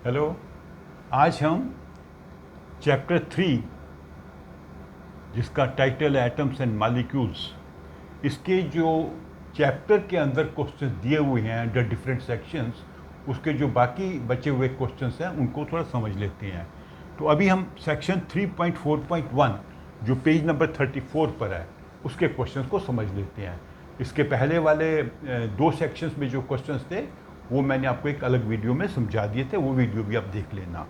Hello. आज हम chapter 3 जिसका टाइटल है एटम्स एंड मॉलिक्यूल्स, इसके जो चैप्टर के अंदर क्वेश्चन दिए हुए हैं अंडर डिफरेंट सेक्शंस, उसके जो बाकी बचे हुए क्वेश्चंस हैं उनको थोड़ा समझ लेते हैं। तो अभी हम सेक्शन 3.4.1 जो पेज नंबर 34 पर है उसके क्वेश्चंस को समझ लेते हैं। इसके पहले वाले दो सेक्शंस में जो क्वेश्चंस थे वो मैंने आपको एक अलग वीडियो में समझा दिए थे, वो वीडियो भी आप देख लेना।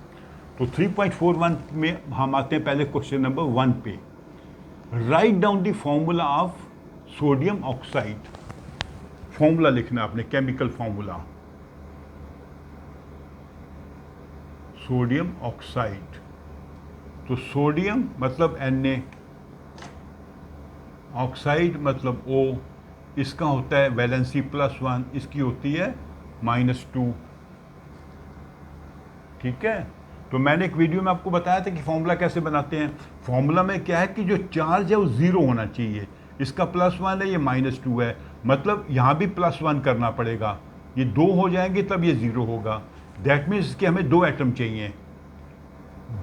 तो 3.41 में हम आते हैं पहले क्वेश्चन नंबर 1 पे। Write down the formula of sodium oxide. Formula लिखना आपने, केमिकल फॉर्मूला सोडियम ऑक्साइड। तो सोडियम मतलब Na, ऑक्साइड मतलब O, इसका होता है वैलेंसी +1, इसकी होती है -2। ठीक है। तो मैंने एक वीडियो में आपको बताया था कि फॉर्मूला कैसे बनाते हैं। फॉर्मूला में क्या है कि जो चार्ज है वो 0 होना चाहिए। इसका +1 है, ये -2 है, मतलब यहाँ भी +1 करना पड़ेगा। ये 2 हो जाएंगे तब ये 0 होगा। दैट मीन्स कि हमें 2 एटम चाहिए।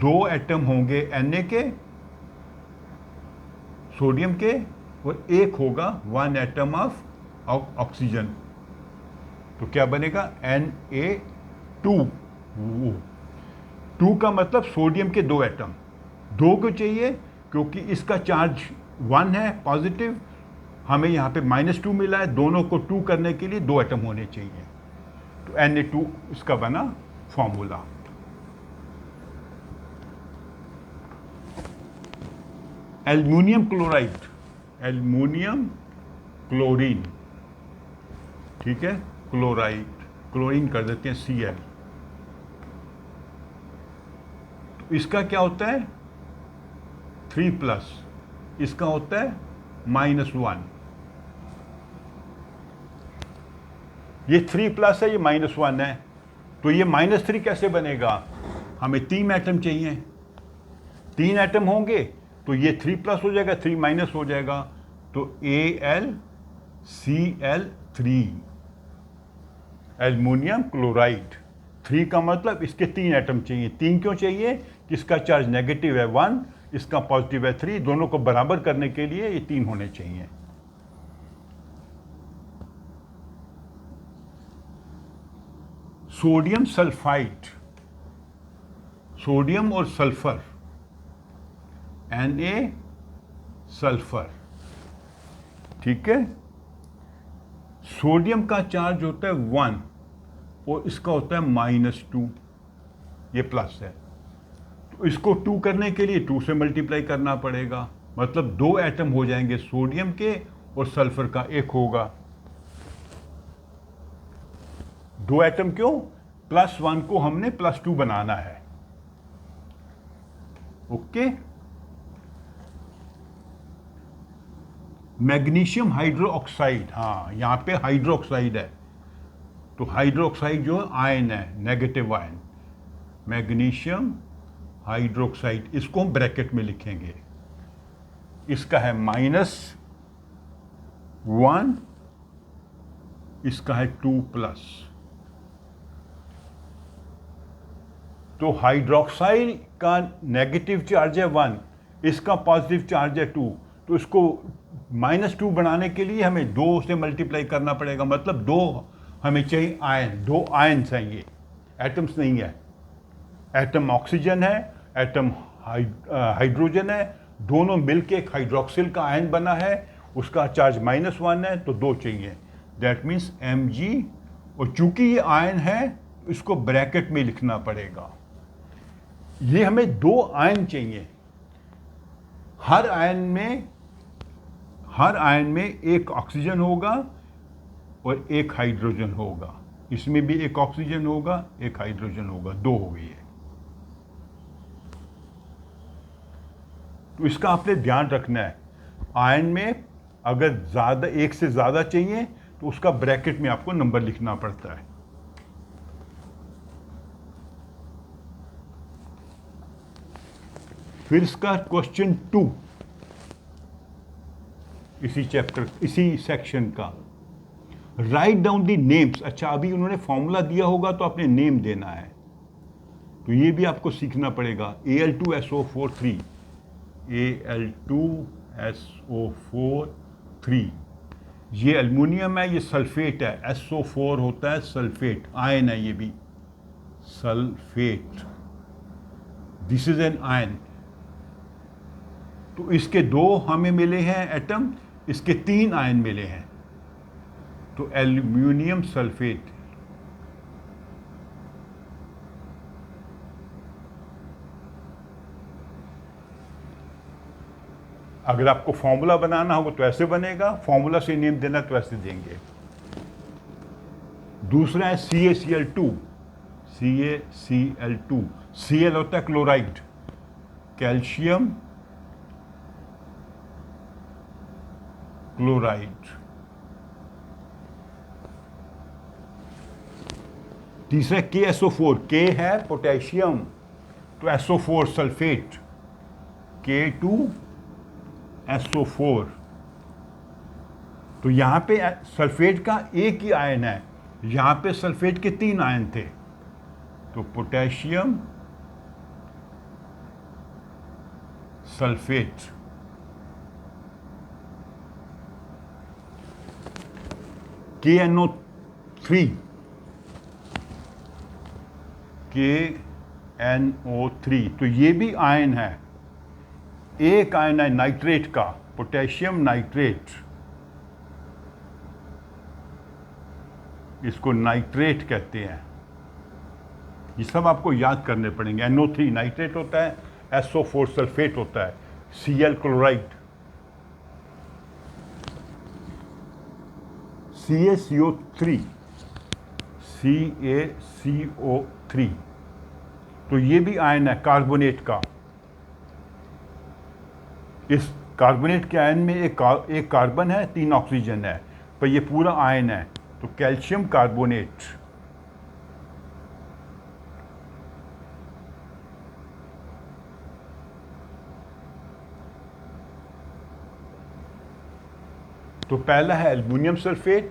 2 एटम होंगे Na के, सोडियम के, और एक होगा 1 एटम ऑफ ऑक्सीजन। तो क्या बनेगा Na2। 2 का मतलब सोडियम के 2 एटम। 2 क्यों चाहिए? क्योंकि इसका चार्ज 1 है, पॉजिटिव। हमें यहाँ पे -2 मिला है, दोनों को 2 करने के लिए 2 एटम होने चाहिए। तो Na2 इसका बना formula. Aluminium chloride, aluminium chlorine, ठीक है, क्लोराइड, क्लोरीन कर देते हैं Cl। तो इसका क्या होता है 3+, इसका होता है -1। ये 3+ है, ये -1 है, तो ये -3 कैसे बनेगा? हमें 3 एटम चाहिए। 3 एटम होंगे तो ये 3+ हो जाएगा, 3- हो जाएगा, तो AlCl3, एल्युमिनियम क्लोराइड। 3 का मतलब इसके 3 एटम चाहिए। 3 क्यों चाहिए? कि इसका चार्ज नेगेटिव है 1, इसका पॉजिटिव है 3, दोनों को बराबर करने के लिए ये 3 होने चाहिए। सोडियम सल्फाइड, सोडियम और सल्फर, Na सल्फर, ठीक है। सोडियम का चार्ज होता है 1 और इसका होता है -2, ये प्लस है। तो इसको 2 करने के लिए 2 से मल्टीप्लाई करना पड़ेगा, मतलब 2 एटम हो जाएंगे सोडियम के और सल्फर का 1 होगा। 2 एटम क्यों? +1 को हमने +2 बनाना है। ओके। मैग्नीशियम हाइड्रोक्साइड, हाँ यहाँ पे हाइड्रोक्साइड है, तो हाइड्रोक्साइड जो आयन है, नेगेटिव आयन, मैग्नीशियम हाइड्रोक्साइड, इसको हम ब्रैकेट में लिखेंगे। इसका है -1, इसका है 2+। तो हाइड्रोक्साइड का नेगेटिव चार्ज है 1, इसका पॉजिटिव चार्ज है 2, तो इसको -2 बनाने के लिए हमें 2 से मल्टीप्लाई करना पड़ेगा, मतलब 2 हमें चाहिए आयन। 2 आयन्स हैं, ये एटम्स नहीं है। एटम ऑक्सीजन है, एटम हाइड्रोजन है, दोनों मिलके एक हाइड्रोक्सिल का आयन बना है, उसका चार्ज -1 है, तो 2 चाहिए। दैट मीन्स Mg, और चूंकि ये आयन है इसको ब्रैकेट में लिखना पड़ेगा। ये हमें 2 आयन चाहिए। हर आयन में एक ऑक्सीजन होगा और एक हाइड्रोजन होगा। इसमें भी एक ऑक्सीजन होगा, एक हाइड्रोजन होगा, 2 हो गई है। तो इसका आपने ध्यान रखना है। आयन में अगर ज़्यादा, एक से ज़्यादा चाहिए तो उसका ब्रैकेट में आपको नंबर लिखना पड़ता है। फिर इसका क्वेश्चन 2, इसी चैप्टर, इसी सेक्शन का। Write down the names. अच्छा, अभी उन्होंने फॉर्मूला दिया होगा तो आपने नेम देना है। तो ये भी आपको सीखना पड़ेगा। Al2SO4 3, Al2SO4 3, ये एल्युमिनियम है, ये सल्फेट है। SO4 होता है सल्फेट, आयन है ये भी, sulphate. This is an ion. तो इसके 2 हमें मिले हैं एटम, इसके 3 आयन मिले हैं। तो एल्युमिनियम सल्फेट। अगर आपको फॉर्मूला बनाना होगा तो ऐसे बनेगा, फॉर्मूला से नेम देना तो ऐसे देंगे। दूसरा है CaCl2, CaCl2। Cl होता है क्लोराइड, कैल्शियम क्लोराइड। तीसरा KSO4, K है पोटेशियम, तो SO4 सल्फेट, K2SO4। तो यहां पे सल्फेट का एक ही आयन है, यहां पे सल्फेट के 3 आयन थे। तो पोटेशियम सल्फेट। KNO3, KNO3, तो ये भी आयन है। एक आयन है नाइट्रेट का, पोटेशियम नाइट्रेट, इसको नाइट्रेट कहते हैं। ये सब आपको याद करने पड़ेंगे। NO3 नाइट्रेट होता है, SO4 सल्फेट होता है, Cl क्लोराइड, CaCO3, CaCO3, तो ये भी आयन है कार्बोनेट का। इस कार्बोनेट के आयन में एक कार्बन है, 3 ऑक्सीजन है, पर ये पूरा आयन है। तो कैल्शियम कार्बोनेट। तो पहला है एल्युमिनियम सल्फेट,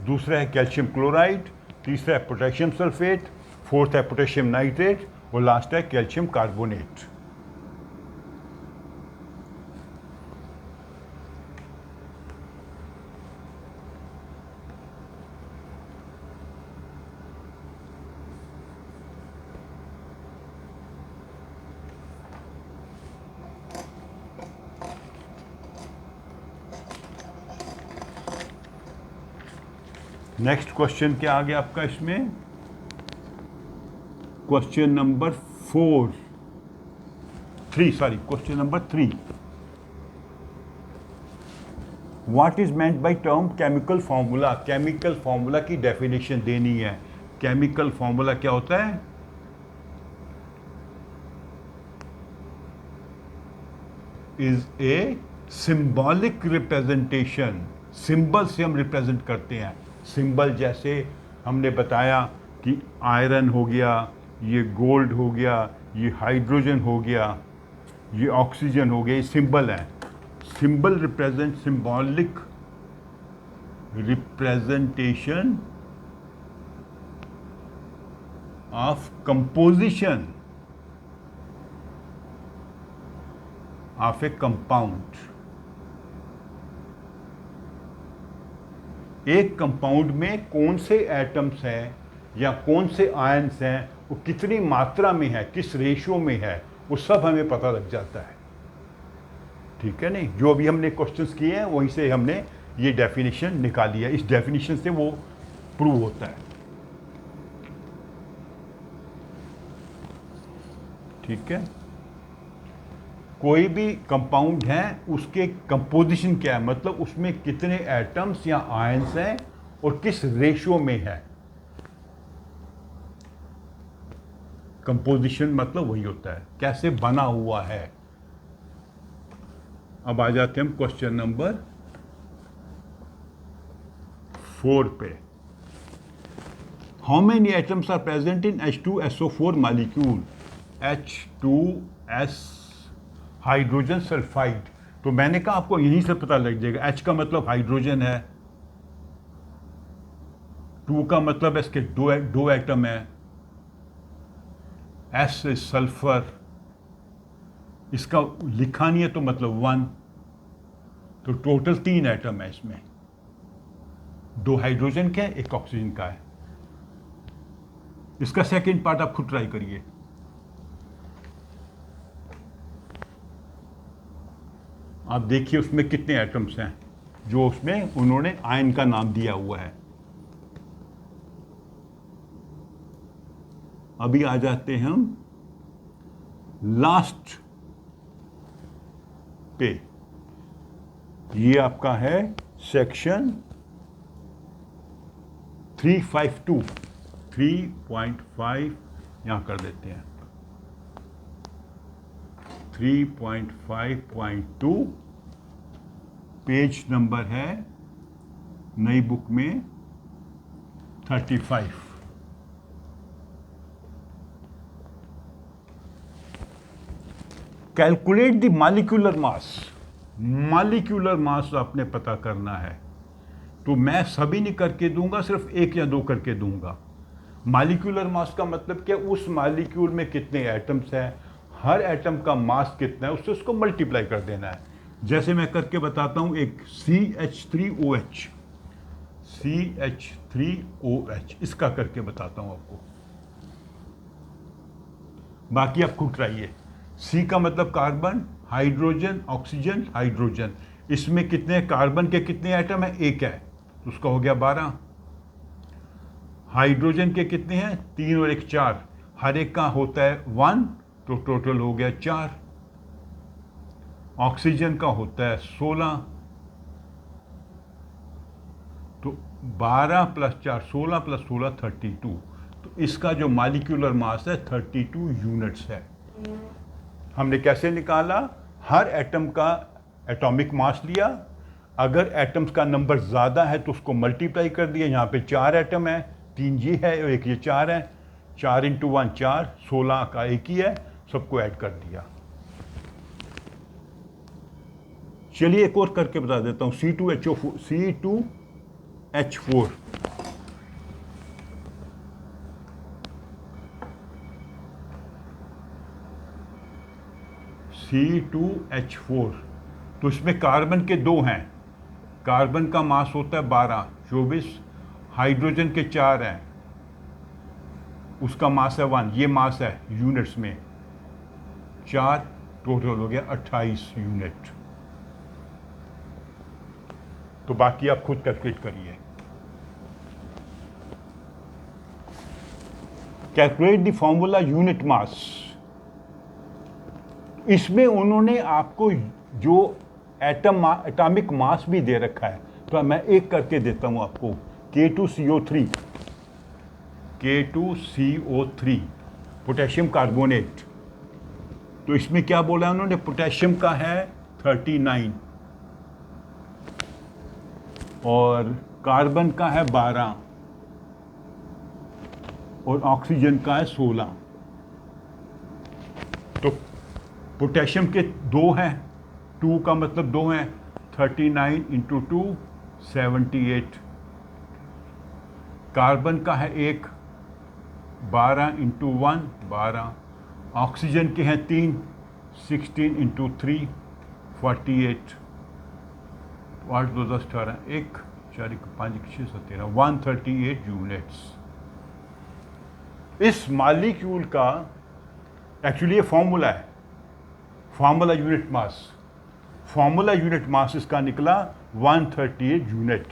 दूसरा है कैल्शियम क्लोराइड, तीसरा है पोटेशियम सल्फेट, फोर्थ है पोटेशियम नाइट्रेट और लास्ट है कैल्शियम कार्बोनेट। नेक्स्ट क्वेश्चन क्या आ गया आपका इसमें? Question number 3। What is meant by term chemical formula? Chemical formula की डेफिनेशन देनी है। केमिकल फॉर्मूला क्या होता है? Is a symbolic representation. Symbol से हम रिप्रेजेंट करते हैं। सिंबल जैसे हमने बताया कि आयरन हो गया, ये गोल्ड हो गया, ये हाइड्रोजन हो गया, ये ऑक्सीजन हो गया, ये सिंबल है। Symbol represent, symbolic representation of composition of A compound. एक कंपाउंड में कौन से एटम्स हैं या कौन से आयन्स हैं, वो कितनी मात्रा में है, किस रेशियो में है, वो सब हमें पता लग जाता है। ठीक है नहीं? जो अभी हमने क्वेश्चंस किए हैं वहीं से हमने ये डेफिनेशन निकाली है। इस डेफिनेशन से वो प्रूव होता है। ठीक है? कोई भी कंपाउंड है, उसके कंपोजिशन क्या है, मतलब उसमें कितने एटम्स या आयन्स हैं और किस रेशियो में है। कंपोजिशन मतलब वही होता है, कैसे बना हुआ है। अब आ जाते हैं हम क्वेश्चन नंबर 4 पे। How many atoms are present in H2SO4 molecule? H2S hydrogen sulphide. तो मैंने कहा आपको यहीं से पता लग जाएगा। H का मतलब हाइड्रोजन है, 2 का मतलब है इसके दो एटम है, एस इज सल्फर, इसका लिखा नहीं है तो मतलब 1, तो टोटल 3 एटम है इसमें, 2 हाइड्रोजन के, 1 ऑक्सीजन का है। इसका सेकंड पार्ट आप खुद ट्राई करिए। आप देखिए उसमें कितने एटम्स हैं जो उसमें उन्होंने आयन का नाम दिया हुआ है। अभी आ जाते हैं हम लास्ट पे। ये आपका है सेक्शन 352, 3.5 यहां कर देते हैं, 3.5.2, पेज नंबर है नई बुक में 35। Calculate the molecular mass. Molecular mass आपने पता करना है, तो मैं सभी नहीं करके दूंगा, सिर्फ 1 या 2 करके दूंगा। मॉलिक्यूलर मास का मतलब क्या, उस मॉलिक्यूल में कितने एटम्स हैं, हर एटम का मास कितना है, उससे उसको मल्टीप्लाई कर देना है। जैसे मैं करके बताता हूं, एक CH3OH, CH3OH, इसका करके बताता हूं आपको, बाकी आप खुद ट्राइए। C का मतलब कार्बन, हाइड्रोजन, ऑक्सीजन, हाइड्रोजन, इसमें कितने कार्बन के कितने एटम है, 1 है, तो उसका हो गया 12। हाइड्रोजन के कितने हैं, 3 और 1 4, हर एक का होता है 1, तो टोटल हो गया 4। ऑक्सीजन का होता है 16, तो 12 + 4 16 + 16 32, तो इसका जो मॉलिक्यूलर मास है 32 यूनिट्स है। हमने कैसे निकाला, हर एटम का एटॉमिक मास लिया, अगर एटम्स का नंबर ज़्यादा है तो उसको मल्टीप्लाई कर दिया। यहाँ पे 4 एटम है, 3 ये है और 1 ये 4 है, 4 × 1 4, 16 का 1 ही है, सबको ऐड कर दिया। चलिए एक और करके बता देता हूँ, C2H4, C2H4, तो इसमें कार्बन के 2 हैं, कार्बन का मास होता है 12 24, हाइड्रोजन के 4 हैं, उसका मास है 1, ये मास है यूनिट्स में 4, टोटल हो गया 28 यूनिट। तो बाकी आप खुद कैलकुलेट करिए। Calculate the formula unit mass. इसमें उन्होंने आपको जो एटॉमिक मास भी दे रखा है, तो मैं एक करके देता हूं आपको, K2CO3, पोटेशियम कार्बोनेट। तो इसमें क्या बोला उन्होंने, पोटेशियम का है 39 और कार्बन का है 12 और ऑक्सीजन का है 16। तो पोटेशियम के 2 हैं, 2 का मतलब 2 हैं, 39 × 2 78। कार्बन का है 1, 12 × 1 12। ऑक्सीजन के हैं 3, 16 × 3 48। 8 2 10 18, 1 4 1 5 1 6 7 13, 138 यूनिट्स। इस मॉलिक्यूल का एक्चुअली ये फॉर्मूला है, formula unit mass. Formula unit mass इसका निकला 138 यूनिट।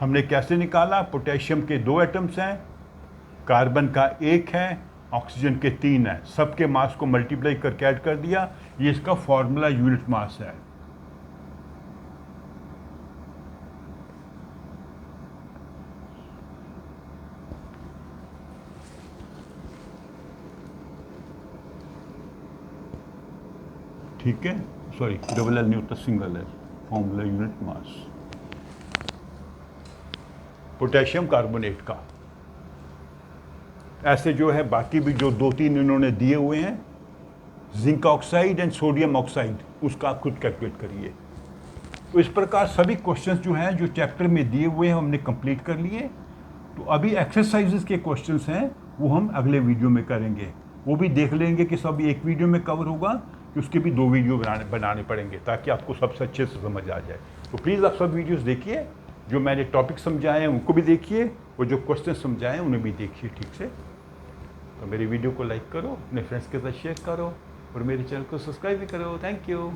हमने कैसे निकाला, पोटेशियम के 2 एटम्स हैं, कार्बन का 1 है, ऑक्सीजन के 3 हैं, सबके मास को मल्टीप्लाई करके ऐड कर दिया, ये इसका फॉर्मूला यूनिट मास है। ठीक है, सॉरी डबल एल नहीं होता, single L, formula unit mass potassium carbonate का। ऐसे जो है बाकी भी जो 2-3 इन्होंने दिए हुए हैं, zinc oxide and sodium oxide, उसका आप खुद कैलकुलेट करिए। तो इस प्रकार सभी क्वेश्चंस जो हैं जो चैप्टर में दिए हुए हैं हमने कंप्लीट कर लिए। तो अभी एक्सरसाइजेस के क्वेश्चंस हैं वो हम अगले वीडियो में करेंगे। वो भी देख लेंगे कि सब एक वीडियो में कवर होगा कि उसके भी 2 वीडियो बनाने पड़ेंगे ताकि आपको सबसे अच्छे से समझ आ जाए। तो प्लीज़ आप सब वीडियोस देखिए, जो मैंने टॉपिक समझाए हैं उनको भी देखिए और जो क्वेश्चन समझाए हैं उन्हें भी देखिए ठीक से। तो मेरी वीडियो को लाइक करो, अपने फ्रेंड्स के साथ शेयर करो और मेरे चैनल को सब्सक्राइब भी करो। Thank you.